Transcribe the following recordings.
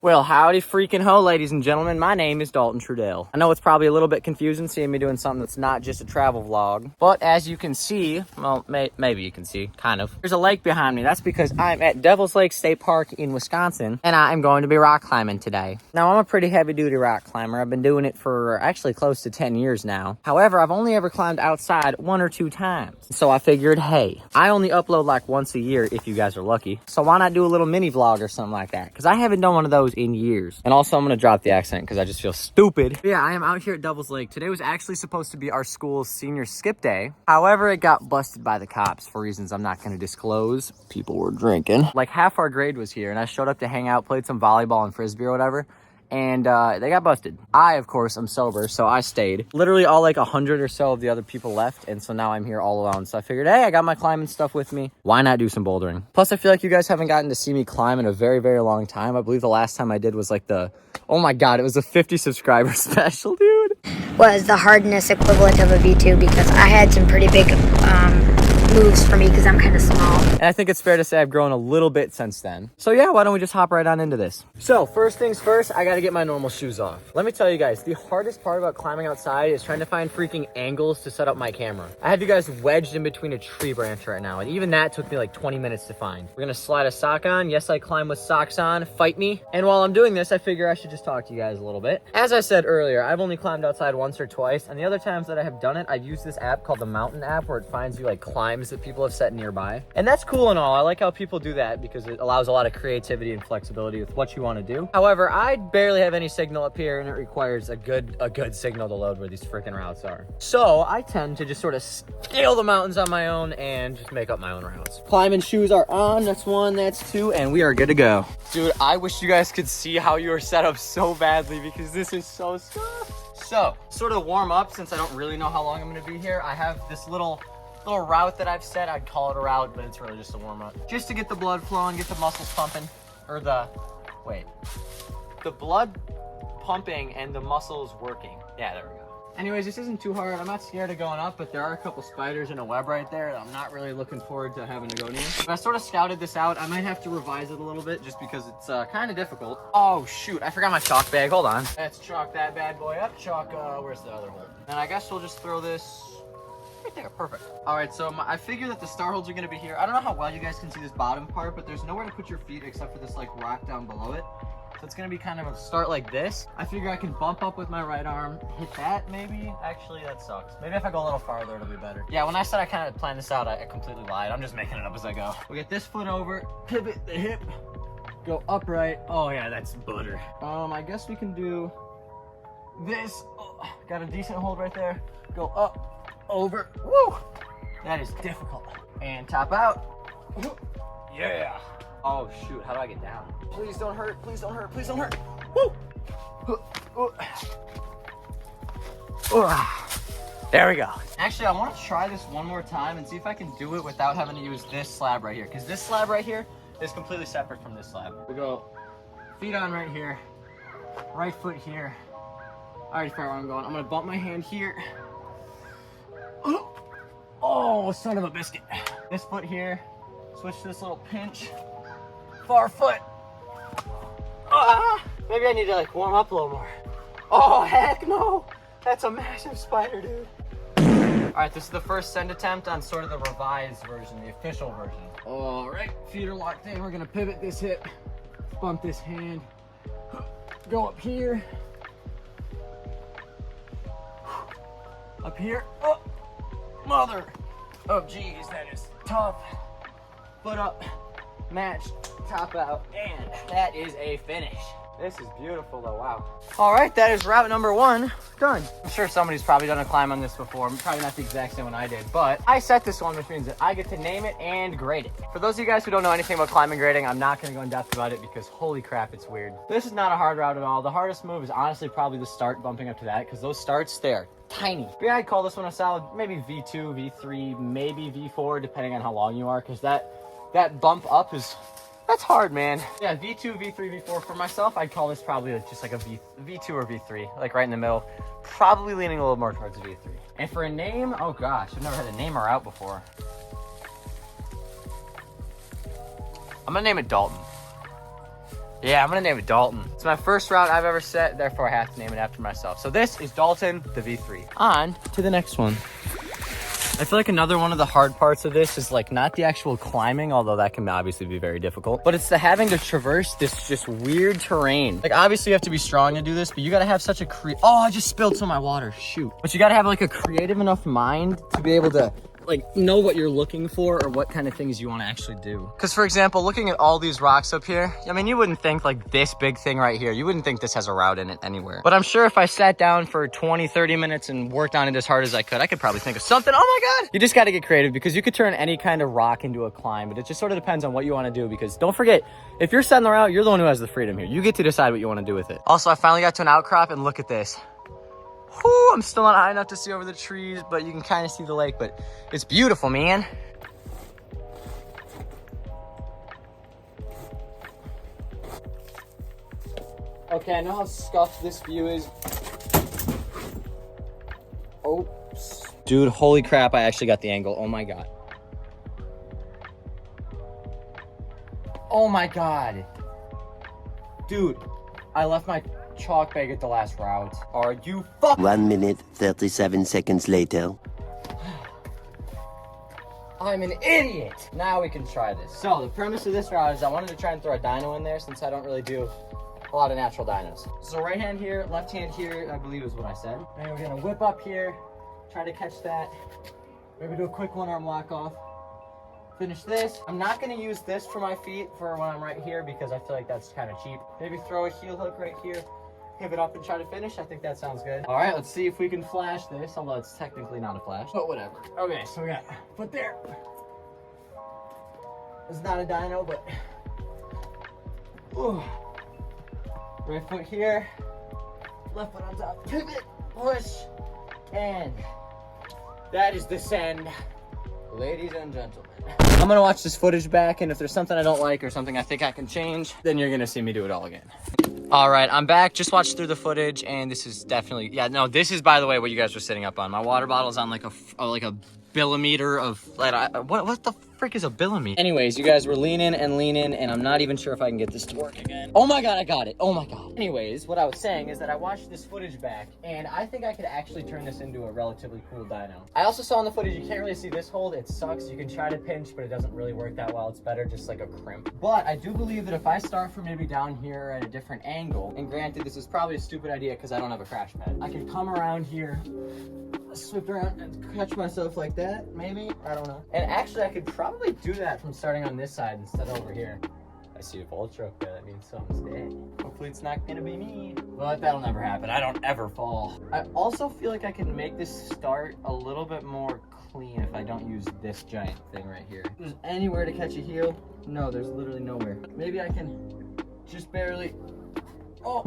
Well, howdy freaking ho, ladies and gentlemen. My name is Dalton Trudell. I know it's probably a little bit confusing seeing me doing something that's not just a travel vlog, but as you can see, well, maybe you can see, kind of. There's a lake behind me. That's because I'm at Devil's Lake State Park in Wisconsin, and I'm going to be rock climbing today. Now, I'm a pretty heavy-duty rock climber. I've been doing it for actually close to 10 years now. However, I've only ever climbed outside 1 or 2 times. So I figured, hey, I only upload like once a year if you guys are lucky. So why not do a little mini vlog or something like that? Because I haven't done one of those in years. And also I'm gonna drop the accent because I just feel stupid. But yeah, I am out here at Devil's Lake. Today was actually supposed to be our school's senior skip day. However, it got busted by the cops for reasons I'm not gonna disclose. People were drinking. Like half our grade was here and I showed up to hang out, played some volleyball and frisbee or whatever. And they got busted. I, of course, am sober, so I stayed. Literally all like 100 or so of the other people left, and so now I'm here all alone. So I figured, hey, I got my climbing stuff with me. Why not do some bouldering? Plus, I feel like you guys haven't gotten to see me climb in a very, very long time. I believe the last time I did was like oh my God, it was a 50 subscriber special, dude. Was the hardness equivalent of a V2 because I had some pretty big moves for me because I'm kind of small. And I think it's fair to say I've grown a little bit since then. So yeah, why don't we just hop right on into this? So first things first, I gotta get my normal shoes off. Let me tell you guys, the hardest part about climbing outside is trying to find freaking angles to set up my camera. I have you guys wedged in between a tree branch right now, and even that took me like 20 minutes to find. We're gonna slide a sock on. Yes, I climb with socks on, fight me. And while I'm doing this, I figure I should just talk to you guys a little bit. As I said earlier, I've only climbed outside once or twice, and the other times that I have done it, I've used this app called the Mountain app where it finds you like climbs that people have set nearby. And that's cool and all. I like how people do that because it allows a lot of creativity and flexibility with what you want to do. However, I barely have any signal up here and it requires a good signal to load where these freaking routes are. So I tend to just sort of scale the mountains on my own and just make up my own routes. Climbing shoes are on. That's 1, that's 2, and we are good to go. Dude, I wish you guys could see how you are set up so badly because this is so soft. So, sort of warm up since I don't really know how long I'm going to be here. I have this little route that I've set. I'd call it a route, but it's really just a warm-up. Just to get the blood flowing, get the muscles pumping, the blood pumping and the muscles working. Yeah, there we go. Anyways, this isn't too hard. I'm not scared of going up, but there are a couple spiders and a web right there that I'm not really looking forward to having to go near. But I sort of scouted this out. I might have to revise it a little bit just because it's kind of difficult. Oh, shoot. I forgot my chalk bag. Hold on. Let's chalk that bad boy up. Chalk, where's the other hole? And I guess we'll just throw this right there. Perfect. All right, so I figure that the star holes are going to be here. I don't know how well you guys can see this bottom part, but there's nowhere to put your feet except for this like rock down below it. So it's going to be kind of a start like this. I figure I can bump up with my right arm, hit that maybe. Actually, that sucks. Maybe if I go a little farther, it'll be better. Yeah, when I said I kind of planned this out, I completely lied. I'm just making it up as I go. We'll get this foot over, pivot the hip, go upright. Oh yeah, that's butter. I guess we can do this. Oh, got a decent hold right there. Go up, over. Woo! That is difficult. And top out. Yeah. Oh shoot, how do I get down? Please don't hurt, please don't hurt, please don't hurt. Woo! There we go. Actually, I want to try this one more time and see if I can do it without having to use this slab right here. Because this slab right here is completely separate from this slab. We go feet on right here, right foot here. I already forgot where I'm going. I'm going to bump my hand here. Oh, son of a biscuit. This foot here. Switch to this little pinch. Far foot. Maybe I need to like warm up a little more. Oh, heck no. That's a massive spider, dude. All right, this is the first send attempt on sort of the revised version, the official version. All right, feet are locked in. We're gonna pivot this hip, bump this hand, go up here. Up here. Oh, mother. Oh, geez, that is tough. Foot up, match, top out, and that is a finish. This is beautiful though, wow. All right, that is route number 1 done. I'm sure somebody's probably done a climb on this before. Probably not the exact same one I did, but I set this one, which means that I get to name it and grade it. For those of you guys who don't know anything about climbing grading, I'm not gonna go in depth about it because holy crap, it's weird. This is not a hard route at all. The hardest move is honestly probably the start, bumping up to that, because those starts there. Tiny. But yeah, I'd call this one a solid maybe V2, V3, maybe V4, depending on how long you are, because that bump up is, that's hard, man. Yeah, V2, V3, V4. For myself, I'd call this probably just like a V2 or V3, like right in the middle. Probably leaning a little more towards a V3. And for a name, oh gosh, I've never had a name or out before. I'm gonna name it Dalton. Yeah, I'm gonna name it Dalton. It's my first route I've ever set, therefore I have to name it after myself. So this is Dalton, the V3. On to the next one. I feel like another one of the hard parts of this is like not the actual climbing, although that can obviously be very difficult, but it's the having to traverse this just weird terrain. Like obviously you have to be strong to do this, but you gotta have such a oh, I just spilled some of my water, shoot. But you gotta have like a creative enough mind to be able to like know what you're looking for or what kind of things you want to actually do. Because for example, looking at all these rocks up here, I mean, you wouldn't think like this big thing right here, you wouldn't think this has a route in it anywhere. But I'm sure if I sat down for 20, 30 minutes and worked on it as hard as I could probably think of something. Oh my God. You just got to get creative because you could turn any kind of rock into a climb, but it just sort of depends on what you want to do because don't forget, if you're setting the route, you're the one who has the freedom here. You get to decide what you want to do with it. Also, I finally got to an outcrop and look at this. Whew, I'm still not high enough to see over the trees, but you can kind of see the lake, but it's beautiful, man. Okay, I know how scuffed this view is. Oops. Dude, holy crap, I actually got the angle. Oh my God. Oh my God. Dude, I left my chalk bag at the last route. Are you 1 minute, 37 seconds later. I'm an idiot. Now we can try this. So the premise of this route is I wanted to try and throw a dyno in there since I don't really do a lot of natural dynos. So right hand here, left hand here, I believe is what I said. And we're gonna whip up here, try to catch that. Maybe do a quick one arm lock off. Finish this. I'm not gonna use this for my feet for when I'm right here because I feel like that's kind of cheap. Maybe throw a heel hook right here, pivot up and try to finish. I think that sounds good. All right, let's see if we can flash this, although it's technically not a flash, but whatever. Okay, so we got foot there. It's not a dyno, but ooh. Right foot here, left foot on top, pivot, push, and that is the send, ladies and gentlemen. I'm gonna watch this footage back, and if there's something I don't like or something I think I can change, then you're gonna see me do it all again. All right, I'm back. Just watched through the footage, and this is definitely, yeah, no, this is, by the way, what you guys were sitting up on. My water bottle's on like a millimeter of, what the frick is a millimeter? Anyways, you guys were leaning, and I'm not even sure if I can get this to work again. Oh my God, I got it. Oh my God. Anyways, what I was saying is that I watched this footage back, and I think I could actually turn this into a relatively cool dyno. I also saw in the footage, you can't really see this hold. It sucks. You can try to pinch, but it doesn't really work that well. It's better just like a crimp. But I do believe that if I start from maybe down here at a different angle, and granted, this is probably a stupid idea because I don't have a crash pad, I can come around here, swip around and catch myself like that, maybe, I don't know. And actually I could probably do that from starting on this side instead of over here. I see a vulture up there, that means something's dead. Hopefully it's not gonna be me, but that'll never happen. I don't ever fall. I also feel like I can make this start a little bit more clean if I don't use this giant thing right here. If there's anywhere to catch a heel? No, there's literally nowhere. Maybe I can just barely, oh,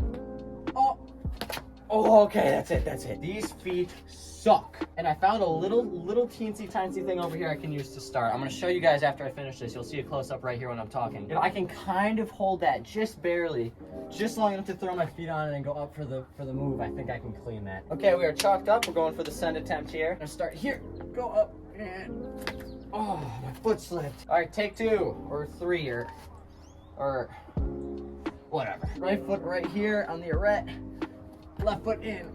okay, that's it. These feet suck. And I found a little teensy tiny thing over here I can use to start. I'm gonna show you guys after I finish this. You'll see a close up right here when I'm talking. If I can kind of hold that just barely, just long enough to throw my feet on it and go up for the move, I think I can clean that. Okay, we are chalked up. We're going for the send attempt here. I'm gonna start here, go up, and oh, my foot slipped. All right, take 2 or 3 or whatever. Right foot right here on the arete. Left foot in,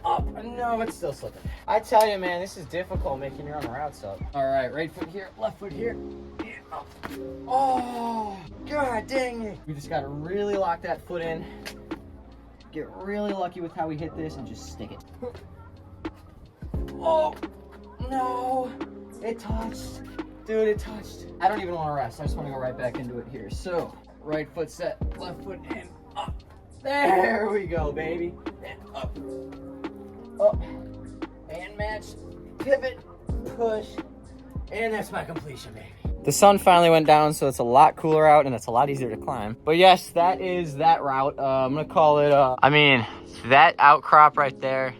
up. No, it's still slipping. I tell you, man, this is difficult making your own routes up. All right, right foot here, left foot here, and up. Oh, God dang it. We just gotta really lock that foot in. Get really lucky with how we hit this and just stick it. Oh, no, it touched. Dude, it touched. I don't even want to rest. I just want to go right back into it here. So, right foot set, left foot in, up. There we go, baby. And up, up, and match, pivot, push, and that's my completion, baby. The sun finally went down, so it's a lot cooler out, and it's a lot easier to climb. But yes, that is that route. I'm gonna call it, I mean, that outcrop right there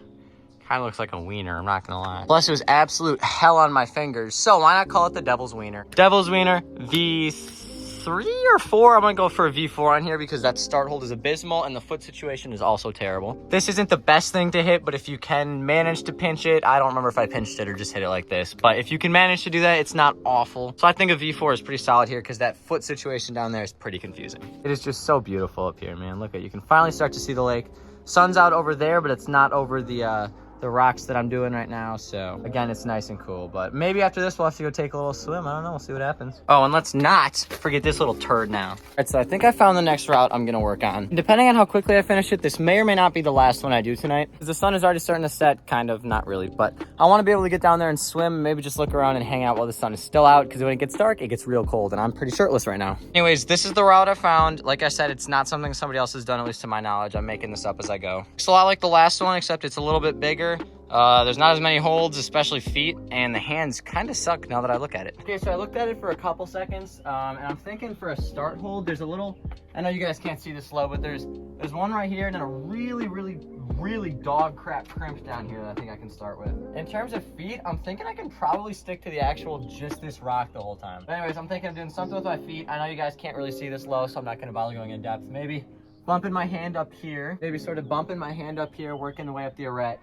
kind of looks like a wiener, I'm not gonna lie. Plus, it was absolute hell on my fingers, so why not call it the Devil's Wiener? Devil's Wiener V3. 3 or 4. I'm gonna go for a V4 on here because that start hold is abysmal and the foot situation is also terrible. This isn't the best thing to hit, but if you can manage to pinch it, I don't remember if I pinched it or just hit it like this, but if you can manage to do that, it's not awful. So I think a V4 is pretty solid here because that foot situation down there is pretty confusing. It is just so beautiful up here, man. Look at, you can finally start to see the lake. Sun's out over there, but it's not over the rocks that I'm doing right now. So again, it's nice and cool, but maybe after this we'll have to go take a little swim. I don't know, we'll see what happens. Oh, and let's not forget this little turd now. All right, so I think I found the next route I'm gonna work on. Depending on how quickly I finish it, this may or may not be the last one I do tonight because the sun is already starting to set, kind of, not really, but I want to be able to get down there and swim, maybe just look around and hang out while the sun is still out, because when it gets dark, it gets real cold and I'm pretty shirtless right now. Anyways, this is the route I found. Like I said, it's not something somebody else has done, at least to my knowledge. I'm making this up as I go. It's a lot like the last one, except it's a little bit bigger. There's not as many holds, especially feet, and the hands kind of suck now that I look at it. Okay, so I looked at it for a couple seconds, and I'm thinking for a start hold, there's a little, I know you guys can't see this slow, but there's one right here, and then a really dog crap crimp down here that I think I can start with. In terms of feet, I'm thinking I can probably stick to the actual, just this rock the whole time. But anyways, I'm thinking of doing something with my feet. I know you guys can't really see this low, so I'm not gonna bother going in depth. Maybe bumping my hand up here, maybe sort of bumping my hand up here, working the way up the arete.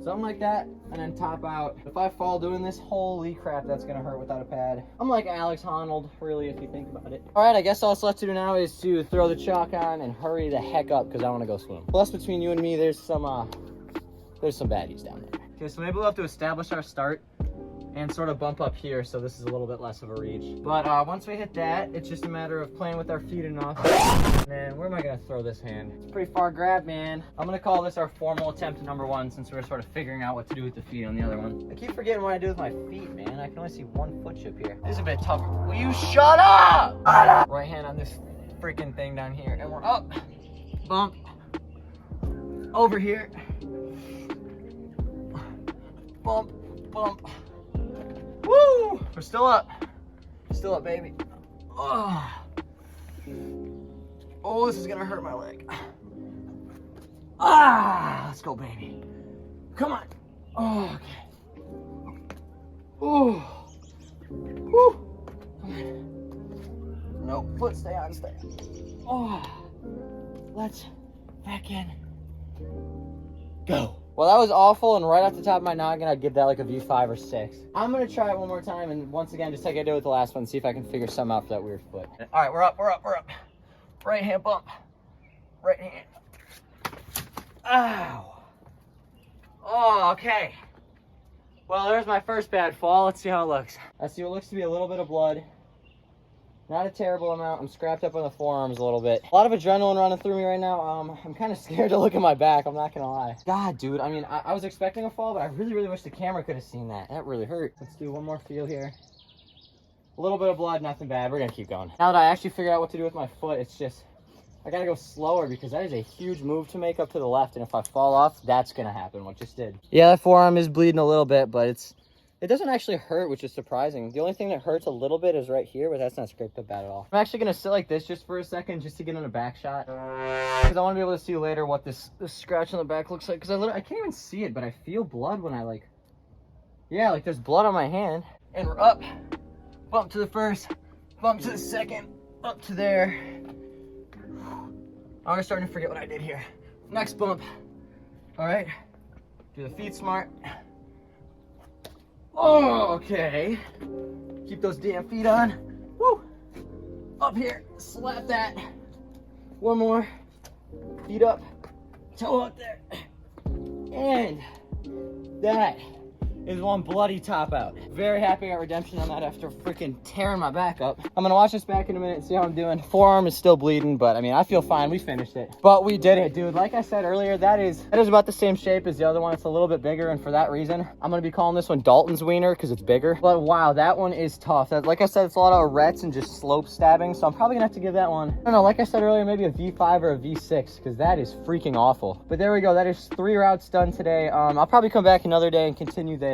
Something like that, and then top out. If I fall doing this, holy crap, that's gonna hurt without a pad. I'm like Alex Honnold, really, if you think about it. All right, I guess all that's left to do now is to throw the chalk on and hurry the heck up because I want to go swim. Plus, between you and me, there's some baddies down there. Okay, so maybe we'll have to establish our start and sort of bump up here, so this is a little bit less of a reach. But once we hit that, it's just a matter of playing with our feet enough. And then where am I gonna throw this hand? It's a pretty far grab, man. I'm gonna call this our formal attempt at number 1 since we're sort of figuring out what to do with the feet on the other one. I keep forgetting what I do with my feet, man. I can only see one foot chip here. This is a bit tougher. Will you shut up? Right hand on this freaking thing down here, and we're up. Bump. Over here. Bump, bump. Woo! We're still up. Still up, baby. Oh, this is gonna hurt my leg. Let's go, baby. Come on. Oh, okay. Oh. Woo. Come on. No, foot, stay on, stay on. Oh. Let's back in. Go. Well, that was awful, and right off the top of my noggin, I'd give that like a V5 or 6. I'm gonna try it one more time, and once again, just like I did with the last one, see if I can figure something out for that weird foot. All right, we're up. Right hand bump. Right hand. Ow. Oh, okay. Well, there's my first bad fall. Let's see how it looks. I see what looks to be a little bit of blood. Not a terrible amount. I'm scrapped up on the forearms a little bit. A lot of adrenaline running through me right now. I'm kind of scared to look at my back. I'm not gonna lie. God, dude. I mean, I was expecting a fall, but I really wish the camera could have seen that. That really hurt. Let's do one more feel here. A little bit of blood, nothing bad. We're gonna keep going. Now that I actually figured out what to do with my foot, it's just, I gotta go slower because that is a huge move to make up to the left. And if I fall off, that's gonna happen, what just did. Yeah, that forearm is bleeding a little bit, but it doesn't actually hurt, which is surprising. The only thing that hurts a little bit is right here, but that's not scraped up bad at all. I'm actually gonna sit like this just for a second, just to get on a back shot. Because I wanna be able to see later what this scratch on the back looks like. Because I can't even see it, but I feel blood when I yeah, like there's blood on my hand. And we're up, bump to the first, bump to the second, up to there. I'm starting to forget what I did here. Next bump. All right, do the feet smart. Oh, okay. Keep those damn feet on. Woo! Up here, slap that. One more. Feet up, toe up there. And that is one bloody top out. Very happy I got redemption on that after freaking tearing my back up. I'm gonna watch this back in a minute and see how I'm doing. Forearm is still bleeding, but I mean, I feel fine. We finished it. But we did it, dude. Like I said earlier, that is about the same shape as the other one. It's a little bit bigger, and for that reason, I'm gonna be calling this one Dalton's Wiener because it's bigger. But wow, that one is tough. Like I said, it's a lot of aretes and just slope stabbing, so I'm probably gonna have to give that one, I don't know, like I said earlier, maybe a V5 or a V6 because that is freaking awful. But there we go. That is 3 routes done today. I'll probably come back another day and continue this,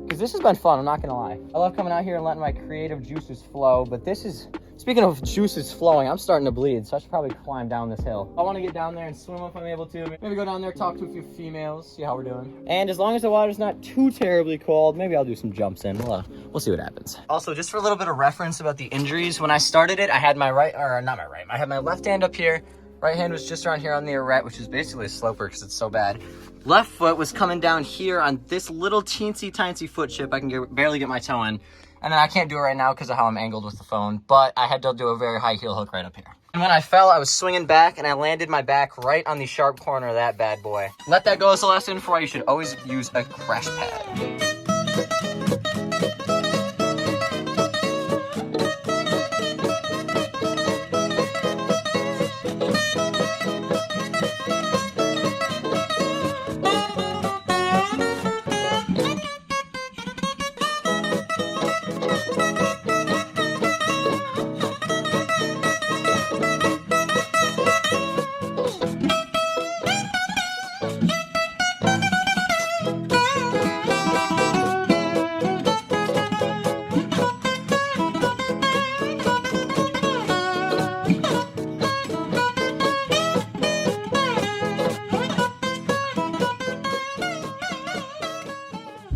because this has been fun, I'm not gonna lie. I love coming out here and letting my creative juices flow, but this is Speaking of juices flowing, I'm starting to bleed, so I should probably climb down this hill. I want to get down there and swim if I'm able to. Maybe go down there, talk to a few females, see how we're doing. And as long as the water's not too terribly cold, maybe I'll do some jumps in. We'll see what happens. Also, just for a little bit of reference about the injuries, when I started it, I had my I had my left hand up here. Right hand was just around here on the arete, which is basically a sloper because it's so bad. Left foot was coming down here on this little teensy tiny foot chip. I can barely get my toe in. And then I can't do it right now because of how I'm angled with the phone, but I had to do a very high heel hook right up here. And when I fell, I was swinging back and I landed my back right on the sharp corner of that bad boy. Let that go as a lesson for why you should always use a crash pad.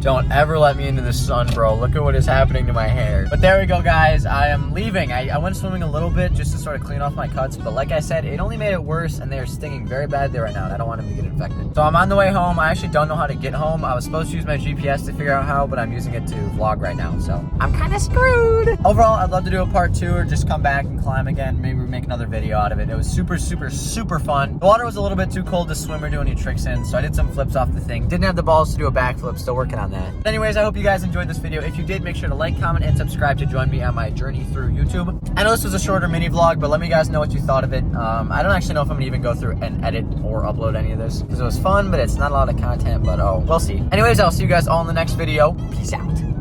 Don't ever let me into the sun, bro. Look at what is happening to my hair. But there we go, guys. I am leaving. I went swimming a little bit just to sort of clean off my cuts. But like I said, it only made it worse, and they're stinging very badly right now, and I don't want them to get infected. So I'm on the way home. I actually don't know how to get home. I was supposed to use my GPS to figure out how, but I'm using it to vlog right now. So I'm kind of screwed. Overall, I'd love to do a part 2 or just come back and climb again. Maybe make another video out of it. It was super, super, super fun. The water was a little bit too cold to swim or do any tricks in, so I did some flips off the thing. Didn't have the balls to do a backflip. Still working on that. But anyways, I hope you guys enjoyed this video. If you did, make sure to like, comment, and subscribe to join me on my journey through YouTube. I know this was a shorter mini vlog, but let me guys know what you thought of it. I don't actually know if I'm gonna even go through and edit or upload any of this because it was fun, but it's not a lot of content, but oh, we'll see. Anyways, I'll see you guys all in the next video. Peace out.